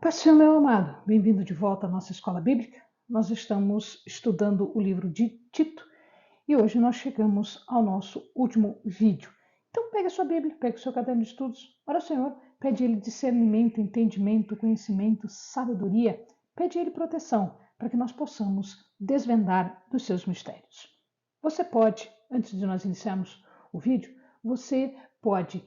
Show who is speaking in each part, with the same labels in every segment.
Speaker 1: Pai do Senhor, meu amado, bem-vindo de volta à nossa escola bíblica. Nós estamos estudando o livro de Tito e hoje nós chegamos ao nosso último vídeo. Então, pegue a sua Bíblia, pegue o seu caderno de estudos, ora ao Senhor, pede a Ele discernimento, entendimento, conhecimento, sabedoria, pede a Ele proteção para que nós possamos desvendar dos seus mistérios. Você pode, antes de nós iniciarmos o vídeo, você pode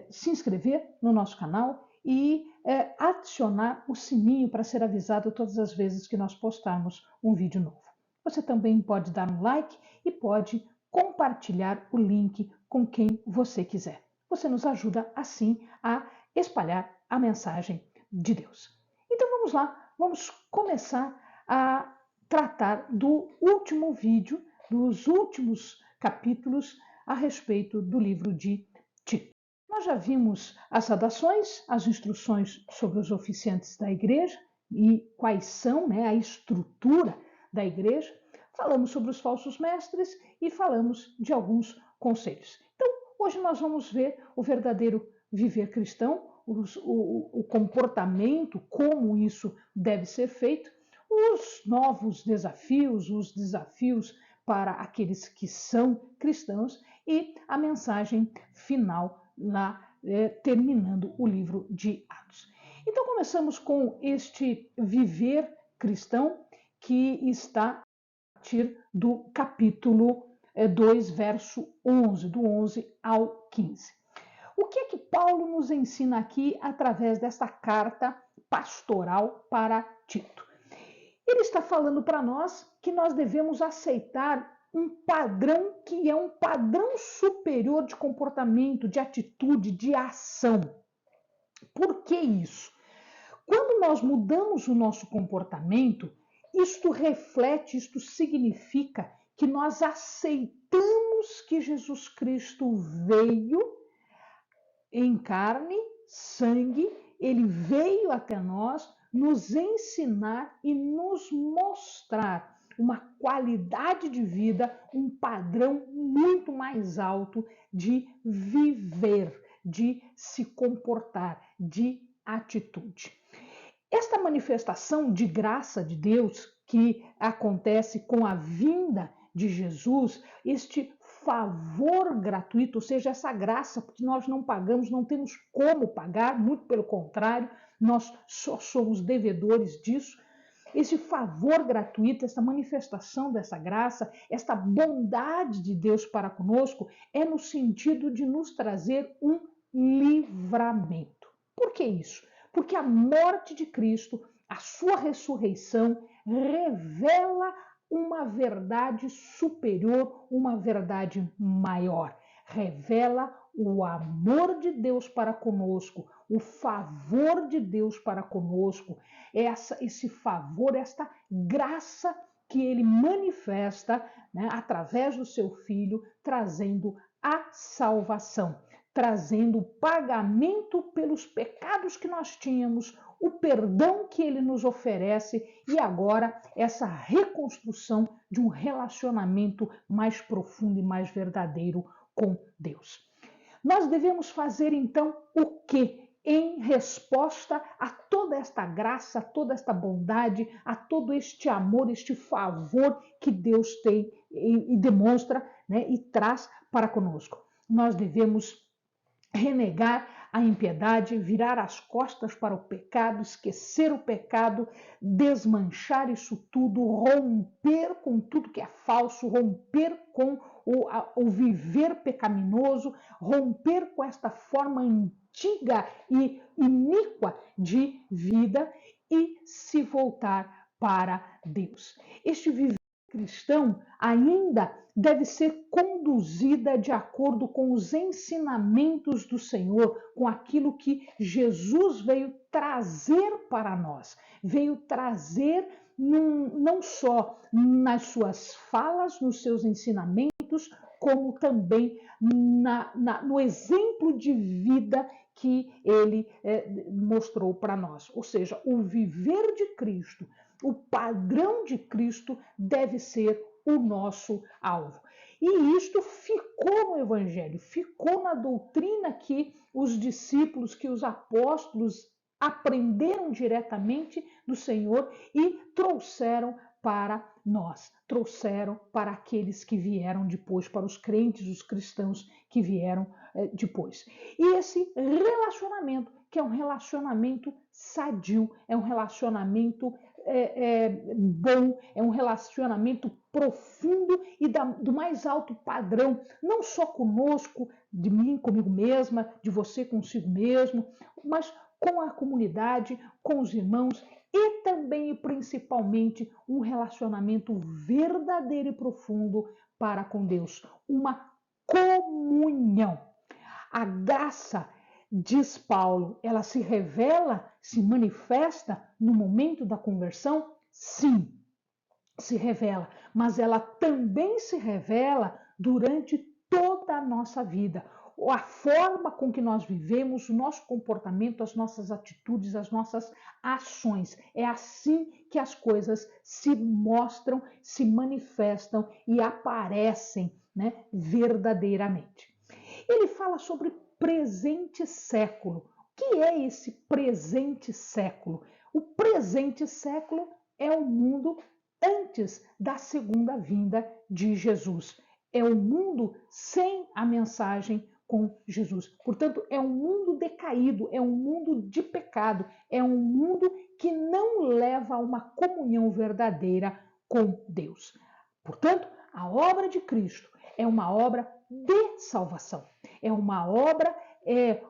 Speaker 1: se inscrever no nosso canal e adicionar o sininho para ser avisado todas as vezes que nós postarmos um vídeo novo. Você também pode dar um like e pode compartilhar o link com quem você quiser. Você nos ajuda assim a espalhar a mensagem de Deus. Então vamos lá, vamos começar a tratar do último vídeo, dos últimos capítulos a respeito do livro de Tito. Nós já vimos as saudações, as instruções sobre os oficiantes da igreja e quais são, a estrutura da igreja. Falamos sobre os falsos mestres e falamos de alguns conselhos. Então, hoje nós vamos ver o verdadeiro viver cristão, o comportamento, como isso deve ser feito, os novos desafios, os desafios para aqueles que são cristãos e a mensagem final lá terminando o livro de Atos. Então começamos com este viver cristão que está a partir do capítulo 2, verso 11, do 11 ao 15. O que é que Paulo nos ensina aqui através desta carta pastoral para Tito? Ele está falando para nós que nós devemos aceitar um padrão que é um padrão superior de comportamento, de atitude, de ação. Por que isso? Quando nós mudamos o nosso comportamento, isto reflete, isto significa que nós aceitamos que Jesus Cristo veio em carne, sangue, ele veio até nós nos ensinar e nos mostrar uma qualidade de vida, um padrão muito mais alto de viver, de se comportar, de atitude. Esta manifestação de graça de Deus que acontece com a vinda de Jesus, este favor gratuito, ou seja, essa graça, porque nós não pagamos, não temos como pagar, muito pelo contrário, nós só somos devedores disso. Esse favor gratuito, essa manifestação dessa graça, esta bondade de Deus para conosco, é no sentido de nos trazer um livramento. Por que isso? Porque a morte de Cristo, a sua ressurreição, revela uma verdade superior, uma verdade maior. Revela o amor de Deus para conosco, o favor de Deus para conosco, esse favor, esta graça que ele manifesta através do seu Filho, trazendo a salvação, trazendo o pagamento pelos pecados que nós tínhamos, o perdão que ele nos oferece e agora essa reconstrução de um relacionamento mais profundo e mais verdadeiro com Deus. Nós devemos fazer então o quê? Em resposta a toda esta graça, a toda esta bondade, a todo este amor, este favor que Deus tem e demonstra e traz para conosco. Nós devemos renegar a impiedade, virar as costas para o pecado, esquecer o pecado, desmanchar isso tudo, romper com tudo que é falso, romper com o viver pecaminoso, romper com esta forma antiga e iníqua de vida e se voltar para Deus. Este viver cristão ainda deve ser conduzida de acordo com os ensinamentos do Senhor, com aquilo que Jesus veio trazer para nós. Veio trazer não só nas suas falas, nos seus ensinamentos, como também no exemplo de vida que ele mostrou para nós. Ou seja, o viver de Cristo, o padrão de Cristo deve ser o nosso alvo. E isto ficou no Evangelho, ficou na doutrina que os discípulos, que os apóstolos aprenderam diretamente do Senhor e trouxeram para nós, trouxeram para aqueles que vieram depois, para os crentes, os cristãos que vieram depois. E esse relacionamento, que é um relacionamento sadio, é um relacionamento bom, é um relacionamento profundo e do mais alto padrão, não só conosco, de mim comigo mesma, de você consigo mesmo, mas com a comunidade, com os irmãos e também e principalmente um relacionamento verdadeiro e profundo para com Deus, uma comunhão. A graça, diz Paulo, ela se revela, se manifesta no momento da conversão? Sim, se revela, mas ela também se revela durante toda a nossa vida. A forma com que nós vivemos, o nosso comportamento, as nossas atitudes, as nossas ações. É assim que as coisas se mostram, se manifestam e aparecem, né, verdadeiramente. Ele fala sobre presente século. O que é esse presente século? O presente século é o mundo antes da segunda vinda de Jesus. É o mundo sem a mensagem com Jesus. Portanto, é um mundo decaído, é um mundo de pecado, é um mundo que não leva a uma comunhão verdadeira com Deus. Portanto, a obra de Cristo é uma obra de salvação. É uma obra,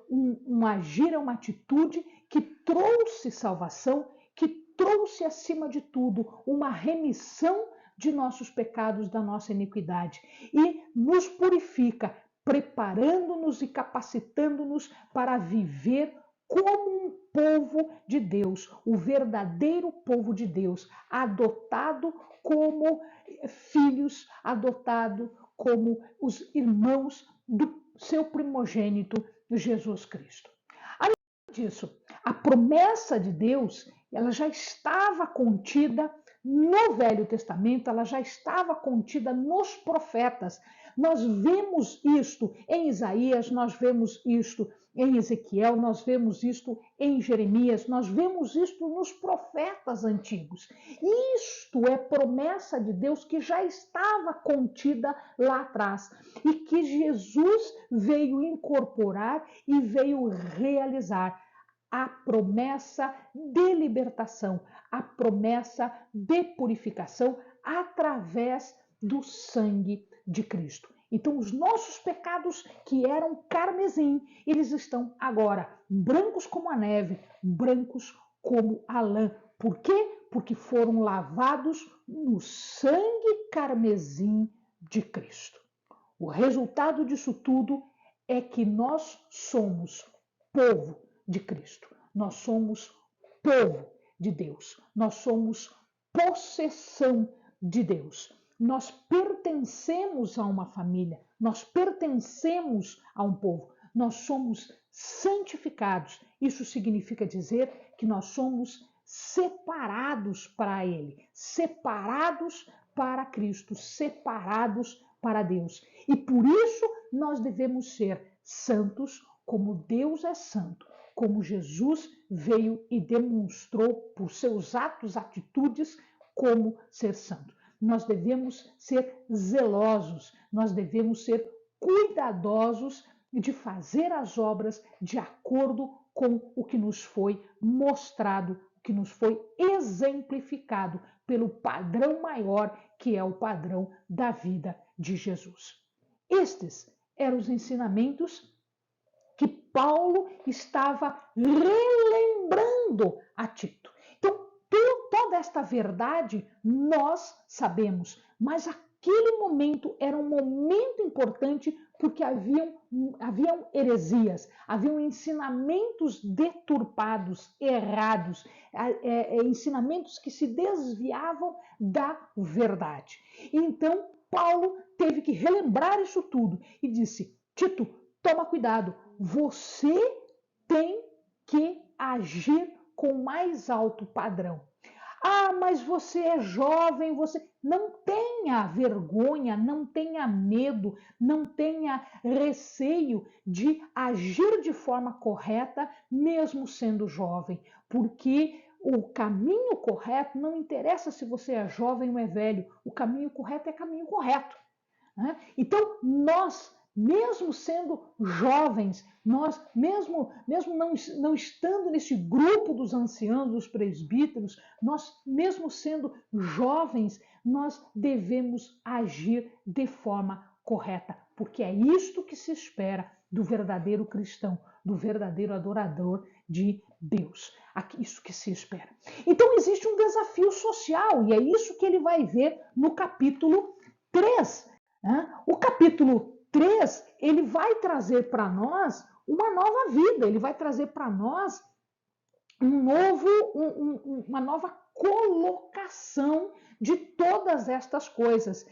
Speaker 1: um agir, é uma atitude que trouxe salvação, que trouxe, acima de tudo, uma remissão de nossos pecados, da nossa iniquidade, e nos purifica, preparando-nos e capacitando-nos para viver como um povo de Deus, o verdadeiro povo de Deus, adotado como filhos, adotado como os irmãos do seu primogênito, Jesus Cristo. Além disso, a promessa de Deus, ela já estava contida no Velho Testamento, ela já estava contida nos profetas. Nós vemos isto em Isaías, nós vemos isto em Ezequiel, nós vemos isto em Jeremias, nós vemos isto nos profetas antigos. Isto é promessa de Deus que já estava contida lá atrás e que Jesus veio incorporar e veio realizar. A promessa de libertação, a promessa de purificação através do sangue de Cristo. Então, os nossos pecados que eram carmesim, eles estão agora brancos como a neve, brancos como a lã. Por quê? Porque foram lavados no sangue carmesim de Cristo. O resultado disso tudo é que nós somos povo de Cristo. Nós somos povo de Deus. Nós somos possessão de Deus. Nós pertencemos a uma família. Nós pertencemos a um povo. Nós somos santificados. Isso significa dizer que nós somos separados para Ele, separados para Cristo, separados para Deus. E por isso nós devemos ser santos como Deus é santo, como Jesus veio e demonstrou por seus atos, atitudes, como ser santo. Nós devemos ser zelosos, nós devemos ser cuidadosos de fazer as obras de acordo com o que nos foi mostrado, o que nos foi exemplificado pelo padrão maior, que é o padrão da vida de Jesus. Estes eram os ensinamentos que Paulo estava relembrando a Tito. Então, toda esta verdade nós sabemos, mas aquele momento era um momento importante porque haviam heresias, haviam ensinamentos deturpados, errados, ensinamentos que se desviavam da verdade. Então, Paulo teve que relembrar isso tudo e disse: Tito, toma cuidado, você tem que agir com mais alto padrão. Ah, mas você é jovem, você não tenha vergonha, não tenha medo, não tenha receio de agir de forma correta, mesmo sendo jovem, porque o caminho correto não interessa se você é jovem ou é velho, o caminho correto é caminho correto. Né? Então, nós, mesmo sendo jovens, nós, mesmo não estando nesse grupo dos anciãos, dos presbíteros, nós, mesmo sendo jovens, nós devemos agir de forma correta, porque é isto que se espera do verdadeiro cristão, do verdadeiro adorador de Deus. Isso que se espera. Então, existe um desafio social, e é isso que ele vai ver no capítulo 3. O capítulo 3 ele vai trazer para nós uma nova vida, ele vai trazer para nós uma nova colocação de todas estas coisas,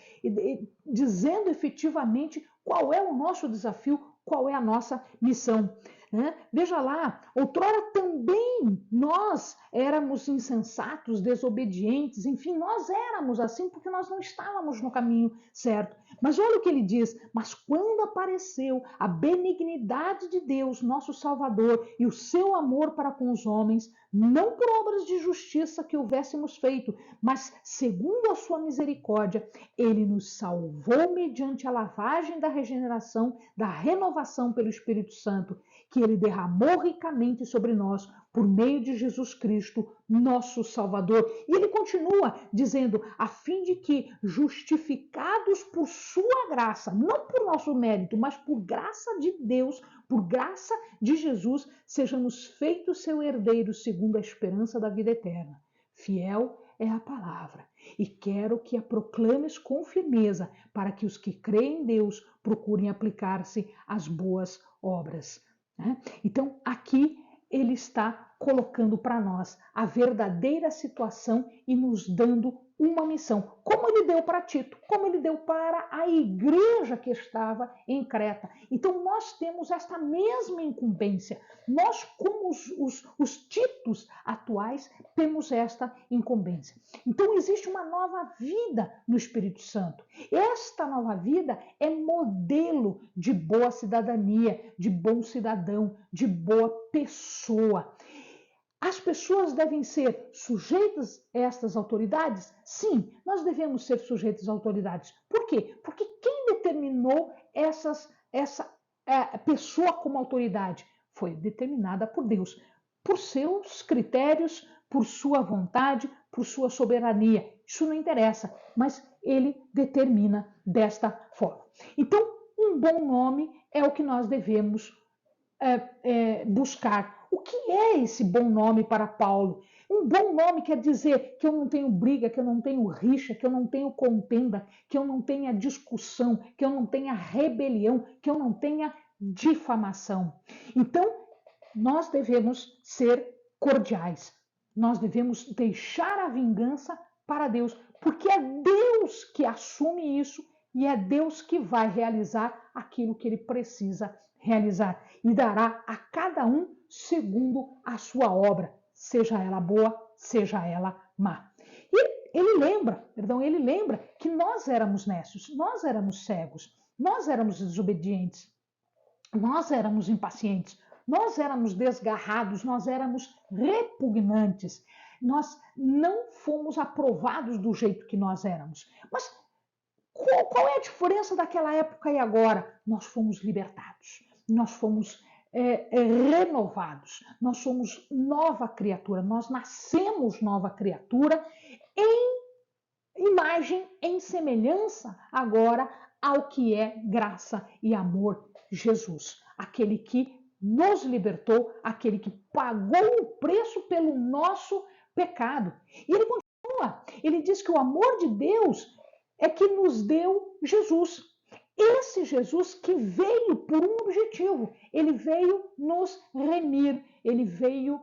Speaker 1: dizendo efetivamente qual é o nosso desafio, qual é a nossa missão. Né? Veja lá, outrora também nós éramos insensatos, desobedientes, enfim, nós éramos assim porque nós não estávamos no caminho certo. Mas olha o que ele diz: mas quando apareceu a benignidade de Deus, nosso Salvador, e o seu amor para com os homens, não por obras de justiça que houvéssemos feito, mas segundo a sua misericórdia, ele nos salvou mediante a lavagem da regeneração, da renovação pelo Espírito Santo, que ele derramou ricamente sobre nós por meio de Jesus Cristo, nosso Salvador. E ele continua dizendo, a fim de que, justificados por sua graça, não por nosso mérito, mas por graça de Deus, por graça de Jesus, sejamos feitos seu herdeiro segundo a esperança da vida eterna. Fiel é a palavra, e quero que a proclames com firmeza, para que os que creem em Deus procurem aplicar-se às boas obras. Então, aqui ele está colocando para nós a verdadeira situação e nos dando uma missão, como ele deu para Tito, como ele deu para a igreja que estava em Creta. Então, nós temos esta mesma incumbência. Nós, como os Titos atuais, temos esta incumbência. Então, existe uma nova vida no Espírito Santo. Esta nova vida é modelo de boa cidadania, de bom cidadão, de boa pessoa. As pessoas devem ser sujeitas a estas autoridades? Sim, nós devemos ser sujeitos às autoridades. Por quê? Porque quem determinou essa pessoa como autoridade? Foi determinada por Deus, por seus critérios, por sua vontade, por sua soberania. Isso não interessa, mas ele determina desta forma. Então, um bom nome é o que nós devemos buscar. O que é esse bom nome para Paulo? Um bom nome quer dizer que eu não tenho briga, que eu não tenho rixa, que eu não tenho contenda, que eu não tenha discussão, que eu não tenha rebelião, que eu não tenha difamação. Então, nós devemos ser cordiais. Nós devemos deixar a vingança para Deus, porque é Deus que assume isso e é Deus que vai realizar aquilo que ele precisa realizar e dará a cada um segundo a sua obra, seja ela boa, seja ela má. E ele lembra que nós éramos nécios, nós éramos cegos, nós éramos desobedientes, nós éramos impacientes, nós éramos desgarrados, nós éramos repugnantes, nós não fomos aprovados do jeito que nós éramos. Mas qual é a diferença daquela época e agora? Nós fomos libertados, nós fomos renovados, nós somos nova criatura, nós nascemos nova criatura em imagem, em semelhança agora ao que é graça e amor, Jesus, aquele que nos libertou, aquele que pagou o preço pelo nosso pecado. E ele continua, ele diz que o amor de Deus é que nos deu Jesus. Esse Jesus que veio por um objetivo, ele veio nos remir, ele veio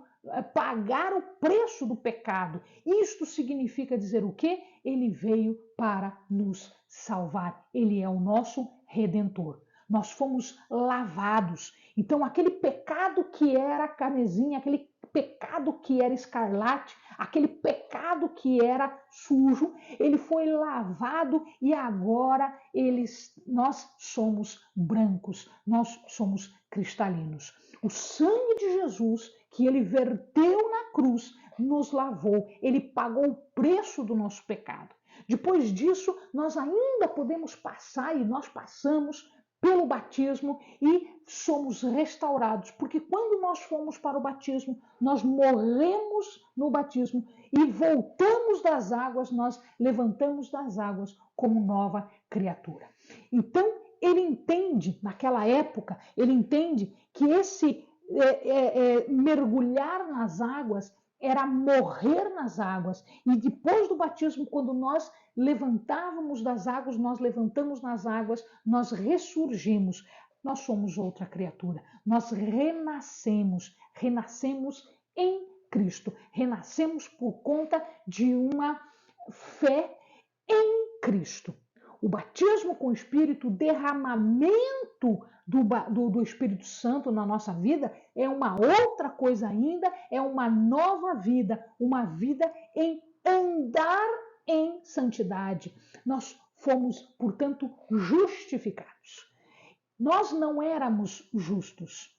Speaker 1: pagar o preço do pecado. Isto significa dizer o quê? Ele veio para nos salvar. Ele é o nosso redentor. Nós fomos lavados. Então, aquele pecado que era carnezinha, aquele pecado que era escarlate, aquele pecado que era sujo, ele foi lavado e agora nós somos brancos, nós somos cristalinos. O sangue de Jesus que ele verteu na cruz nos lavou, ele pagou o preço do nosso pecado. Depois disso, nós ainda podemos passar, e nós passamos pelo batismo e somos restaurados, porque quando nós fomos para o batismo, nós morremos no batismo e voltamos das águas, nós levantamos das águas como nova criatura. Então, ele entende, naquela época, ele entende que esse mergulhar nas águas era morrer nas águas. E depois do batismo, quando nós levantávamos das águas, nós levantamos nas águas, nós ressurgimos, nós somos outra criatura, nós renascemos em Cristo, renascemos por conta de uma fé em Cristo. O batismo com o Espírito, o derramamento do Espírito Santo na nossa vida é uma outra coisa ainda, é uma nova vida, uma vida em andar em santidade. Nós fomos, portanto, justificados. Nós não éramos justos.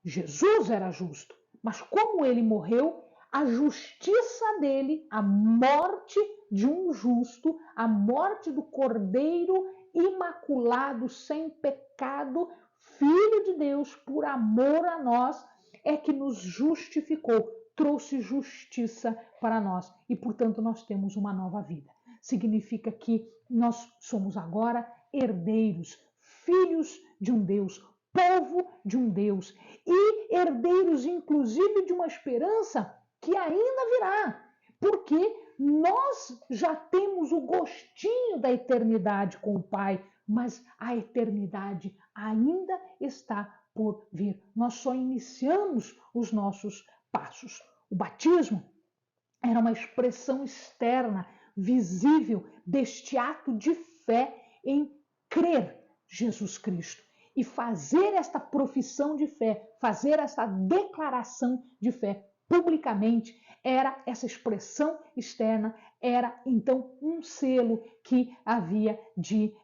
Speaker 1: Jesus era justo, mas como ele morreu, a justiça dele, a morte de um justo, a morte do Cordeiro imaculado, sem pecado, Filho de Deus, por amor a nós, é que nos justificou, trouxe justiça para nós e, portanto, nós temos uma nova vida. Significa que nós somos agora herdeiros, filhos de um Deus, povo de um Deus e herdeiros, inclusive, de uma esperança que ainda virá, porque nós já temos o gostinho da eternidade com o Pai, mas a eternidade ainda está por vir. Nós só iniciamos os nossos passos. O batismo era uma expressão externa, visível, deste ato de fé em crer Jesus Cristo e fazer esta profissão de fé, fazer esta declaração de fé publicamente, era essa expressão externa, era então um selo que havia de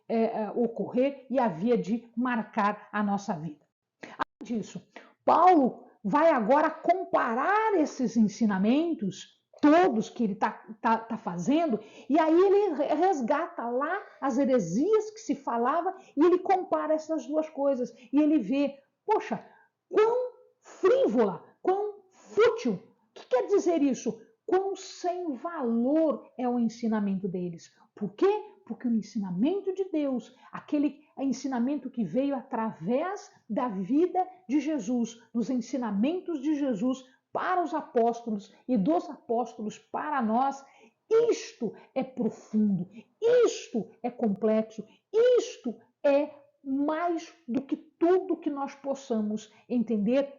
Speaker 1: ocorrer e havia de marcar a nossa vida. Além disso, Paulo vai agora comparar esses ensinamentos todos que ele está fazendo, e aí ele resgata lá as heresias que se falava e ele compara essas duas coisas e ele vê, poxa, quão frívola, quão fútil. O que quer dizer isso? Quão sem valor é o ensinamento deles. Por quê? Porque o ensinamento de Deus, aquele ensinamento que veio através da vida de Jesus, dos ensinamentos de Jesus para os apóstolos e dos apóstolos para nós, isto é profundo, isto é complexo, isto é mais do que tudo que nós possamos entender,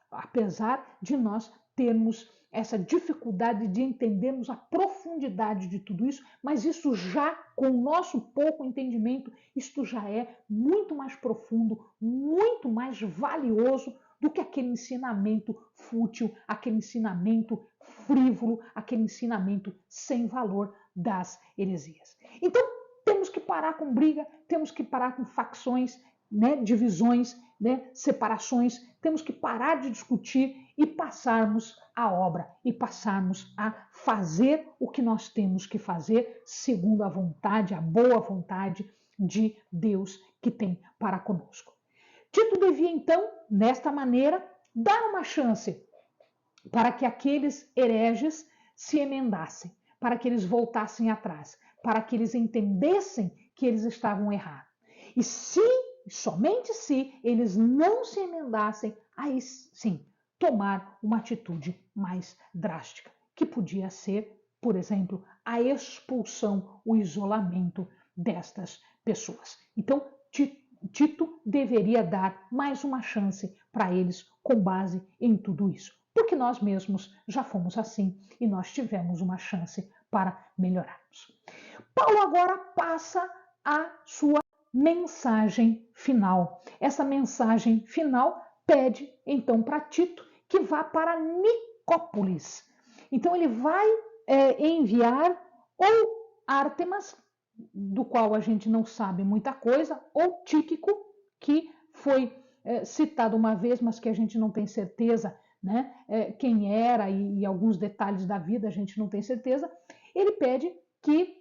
Speaker 1: apesar de nós termos essa dificuldade de entendermos a profundidade de tudo isso, mas isso já, com o nosso pouco entendimento, isto já é muito mais profundo, muito mais valioso do que aquele ensinamento fútil, aquele ensinamento frívolo, aquele ensinamento sem valor das heresias. Então, temos que parar com briga, temos que parar com facções, divisões, separações, temos que parar de discutir e passarmos a obra e passarmos a fazer o que nós temos que fazer segundo a vontade, a boa vontade de Deus que tem para conosco. Tito devia, então, nesta maneira, dar uma chance para que aqueles hereges se emendassem, para que eles voltassem atrás, para que eles entendessem que eles estavam errados. E se, somente se, eles não se emendassem, aí sim, tomar uma atitude mais drástica, que podia ser, por exemplo, a expulsão, o isolamento destas pessoas. Então, Tito deveria dar mais uma chance para eles com base em tudo isso, porque nós mesmos já fomos assim e nós tivemos uma chance para melhorarmos. Paulo agora passa a sua mensagem final. Essa mensagem final pede então para Tito que vá para Nicópolis. Então ele vai enviar ou Ártemas, do qual a gente não sabe muita coisa, ou Tíquico, que foi citado uma vez, mas que a gente não tem certeza, né, quem era e alguns detalhes da vida a gente não tem certeza. Ele pede que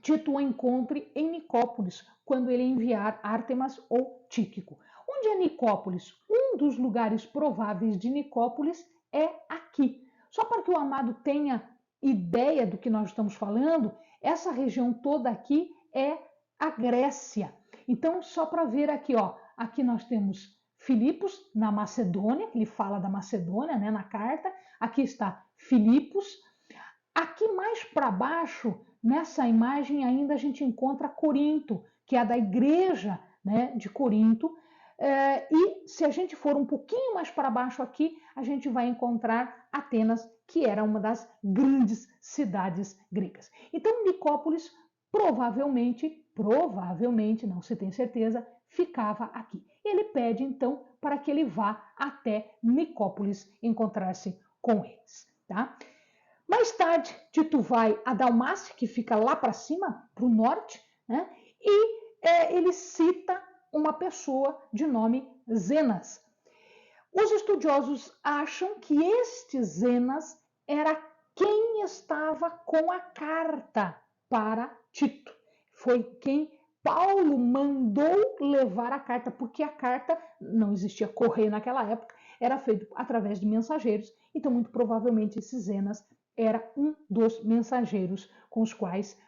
Speaker 1: Tito o encontre em Nicópolis, quando ele enviar Ártemas ou Tíquico. Onde é Nicópolis? Um dos lugares prováveis de Nicópolis é aqui. Só para que o amado tenha ideia do que nós estamos falando, essa região toda aqui é a Grécia. Então, só para ver aqui, ó, aqui nós temos Filipos, na Macedônia, ele fala da Macedônia, né, na carta. Aqui está Filipos. Aqui mais para baixo, nessa imagem, ainda a gente encontra Corinto, que é a da igreja, né, de Corinto. E se a gente for um pouquinho mais para baixo aqui, a gente vai encontrar Atenas, que era uma das grandes cidades gregas. Então, Nicópolis provavelmente, não se tem certeza, ficava aqui. Ele pede, então, para que ele vá até Nicópolis encontrar-se com eles, tá? Mais tarde, Tito vai a Dalmácia, que fica lá para cima, para o norte, né? E ele cita uma pessoa de nome Zenas. Os estudiosos acham que este Zenas era quem estava com a carta para Tito. Foi quem Paulo mandou levar a carta, porque a carta, não existia correio naquela época, era feito através de mensageiros. Então, muito provavelmente, esse Zenas era um dos mensageiros com os quais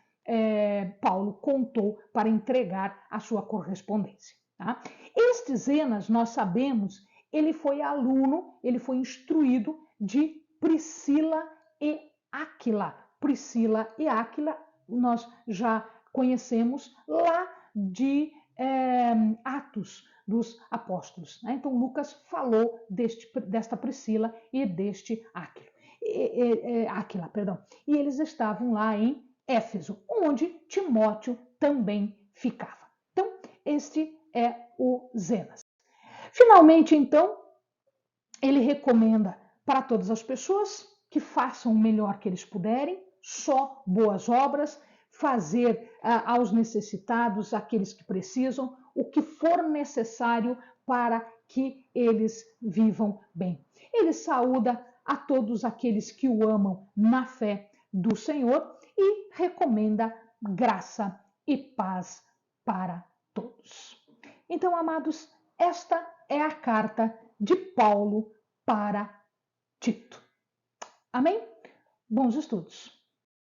Speaker 1: Paulo contou para entregar a sua correspondência. Tá? Este Zenas, nós sabemos, ele foi aluno, ele foi instruído de Priscila e Áquila. Priscila e Áquila nós já conhecemos lá de Atos dos Apóstolos. Né? Então, Lucas falou desta Priscila e deste Áquila. E eles estavam lá em Éfeso, onde Timóteo também ficava. Então, este é o Zenas. Finalmente, então, ele recomenda para todas as pessoas que façam o melhor que eles puderem, só boas obras, fazer aos necessitados, aqueles que precisam, o que for necessário para que eles vivam bem. Ele saúda a todos aqueles que o amam na fé do Senhor e recomenda graça e paz para todos. Então, amados, esta é a carta de Paulo para Tito. Amém? Bons estudos!